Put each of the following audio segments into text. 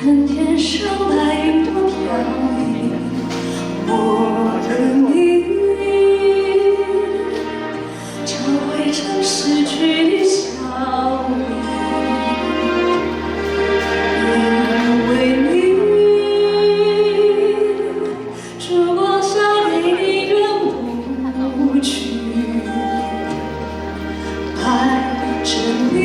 看天上白云多飘逸，我的你找回曾失去的笑意，因为你烛光下对你仍不去，爱着你。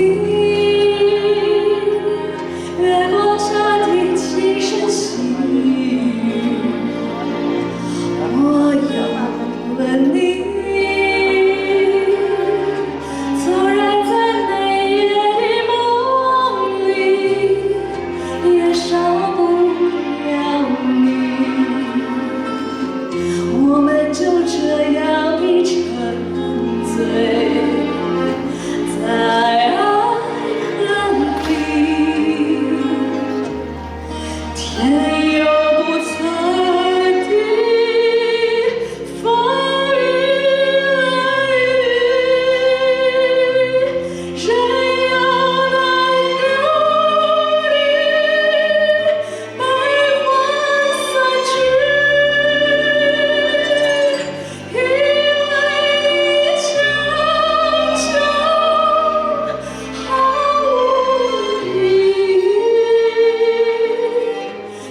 月光下的轻声细语，我要问你，纵然在每夜的梦里，也少不了你。我们就这样一沉醉在爱河里。 天有不测的风雨雷雨，人有难留的悲欢散聚，因为你终究毫无意义。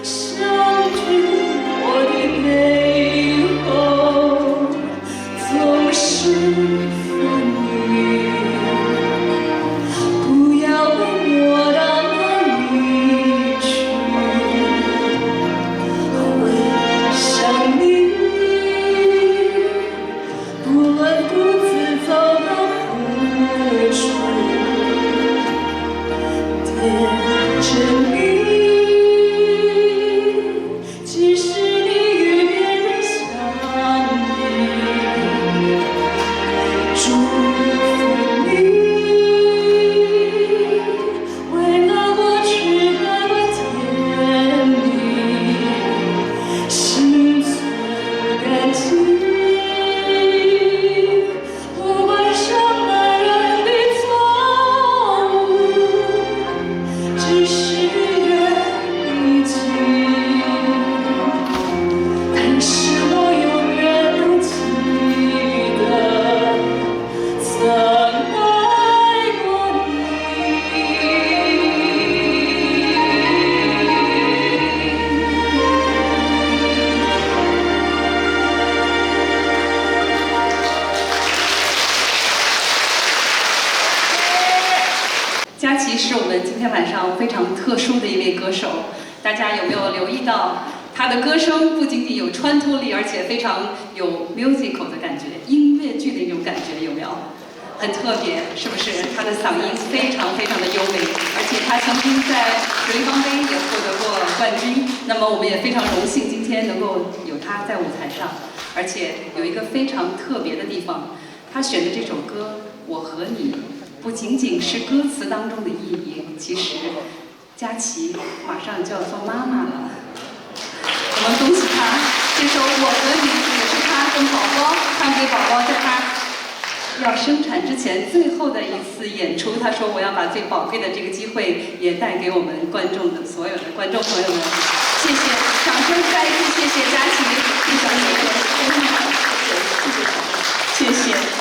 相聚，我的背后总是分离。不要问我到哪里去，会想你。不论独自走到何处，惦着你。 即使你与别人相依，祝福你，为了过去感到甜蜜，心存感激。不管什么人的错误，只是缘已尽。 但是我永远都记得曾爱过你。佳琪是我们今天晚上非常特殊的一位歌手，大家有没有留意到？ 他的歌声不仅仅有穿透力，而且非常有 musical 的感觉，音乐剧的一种感觉，有没有？很特别，是不是？他的嗓音非常非常的优美，而且他曾经在水立方杯也获得过冠军。那么我们也非常荣幸今天能够有他在舞台上，而且有一个非常特别的地方，他选的这首歌《我和你》，不仅仅是歌词当中的意义，其实佳琪马上就要做妈妈了。 我们恭喜他，这首《我和你》也是他跟宝宝唱给宝宝，在他要生产之前最后的一次演出。他说：“我要把最宝贵的这个机会也带给我们观众的所有的观众朋友们。”谢谢，掌声再一次谢谢佳琪，非常感谢，谢谢，谢谢。